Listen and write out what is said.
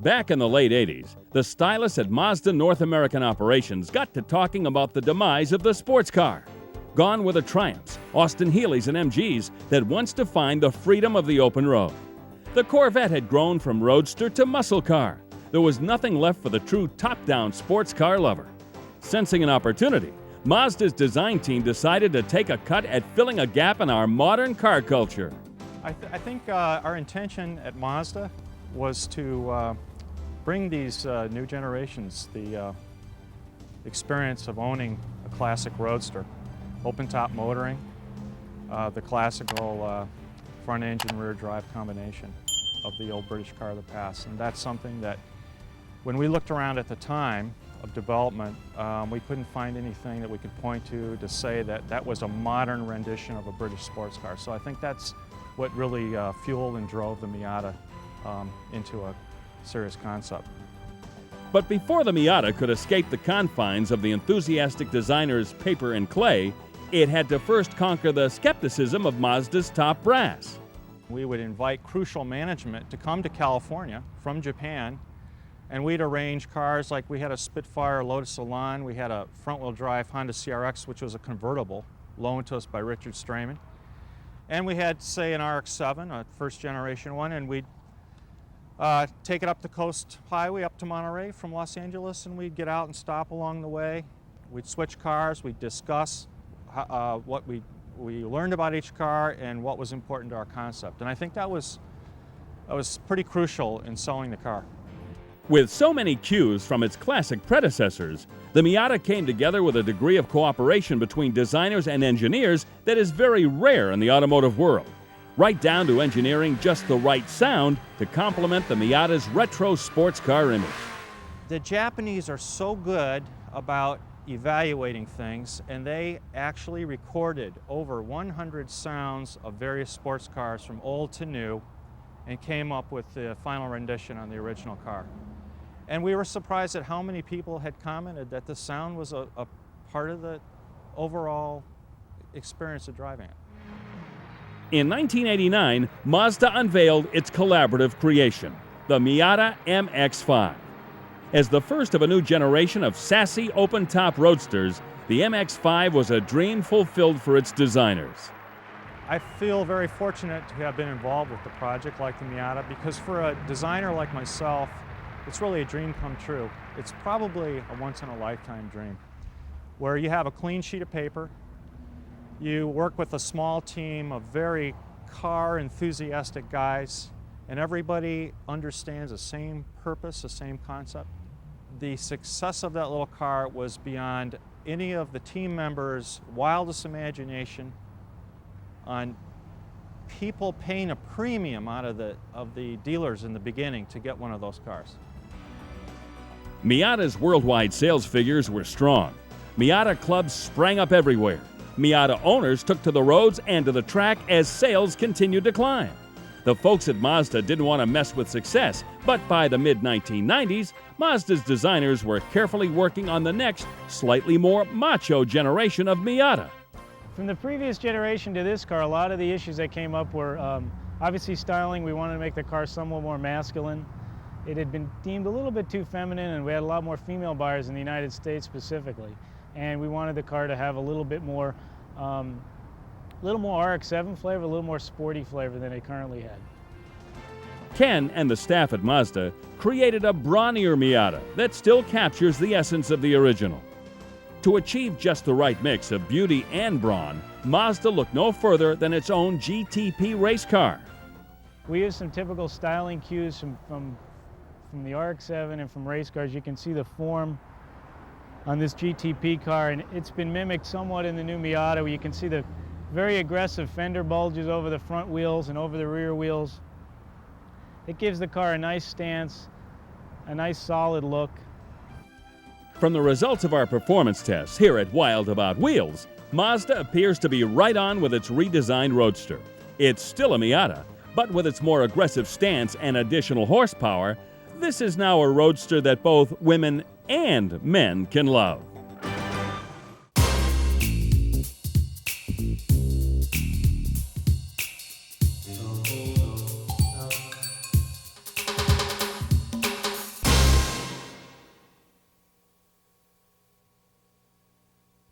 Back in the late 80s, the stylists at Mazda North American operations got to talking about the demise of the sports car. Gone were the Triumphs, Austin Healey's, and MGs that once defined the freedom of the open road. The Corvette had grown from roadster to muscle car. There was nothing left for the true top-down sports car lover. Sensing an opportunity, Mazda's design team decided to take a cut at filling a gap in our modern car culture. I think our intention at Mazda was to bring these new generations the experience of owning a classic roadster, open-top motoring, the classical front-engine, rear-drive combination of the old British car of the past. And that's something that, when we looked around at the time of development, we couldn't find anything that we could point to say that that was a modern rendition of a British sports car. So I think that's what really fueled and drove the Miata into a serious concept. But before the Miata could escape the confines of the enthusiastic designer's paper and clay, it had to first conquer the skepticism of Mazda's top brass. We would invite crucial management to come to California from Japan, and we'd arrange cars like we had a Spitfire Lotus Elan, we had a front-wheel drive Honda CRX, which was a convertible, loaned to us by Richard Strayman. And we had, say, an RX-7, a first-generation one, and we'd take it up the coast highway up to Monterey from Los Angeles, and we'd get out and stop along the way. We'd switch cars, we'd discuss what we learned about each car and what was important to our concept. And I think that was pretty crucial in selling the car. With so many cues from its classic predecessors, the Miata came together with a degree of cooperation between designers and engineers that is very rare in the automotive world, right down to engineering just the right sound to complement the Miata's retro sports car image. The Japanese are so good about evaluating things, and they actually recorded over 100 sounds of various sports cars from old to new and came up with the final rendition on the original car. And we were surprised at how many people had commented that the sound was a part of the overall experience of driving it. In 1989, Mazda unveiled its collaborative creation, the Miata MX-5. As the first of a new generation of sassy open-top roadsters, the MX-5 was a dream fulfilled for its designers. I feel very fortunate to have been involved with a project like the Miata, because for a designer like myself, it's really a dream come true. It's probably a once-in-a-lifetime dream, where you have a clean sheet of paper, you work with a small team of very car enthusiastic guys, and everybody understands the same purpose, the same concept. The success of that little car was beyond any of the team members' wildest imagination, on people paying a premium out of the dealers in the beginning to get one of those cars. Miata's worldwide sales figures were strong. Miata clubs sprang up everywhere. Miata owners took to the roads and to the track as sales continued to climb. The folks at Mazda didn't want to mess with success, but by the mid-1990s, Mazda's designers were carefully working on the next, slightly more macho generation of Miata. From the previous generation to this car, a lot of the issues that came up were obviously styling. We wanted to make the car somewhat more masculine. It had been deemed a little bit too feminine, and we had a lot more female buyers in the United States specifically. And we wanted the car to have a little bit more RX-7 flavor, a little more sporty flavor than it currently had. Ken and the staff at Mazda created a brawnier Miata that still captures the essence of the original. To achieve just the right mix of beauty and brawn, Mazda looked no further than its own GTP race car. We used some typical styling cues from the RX-7 and from race cars. You can see the form on this GTP car, and it's been mimicked somewhat in the new Miata, where you can see the very aggressive fender bulges over the front wheels and over the rear wheels. It gives the car a nice stance, a nice solid look. From the results of our performance tests here at Wild About Wheels, Mazda appears to be right on with its redesigned Roadster. It's still a Miata, but with its more aggressive stance and additional horsepower, this is now a Roadster that both women and men can love.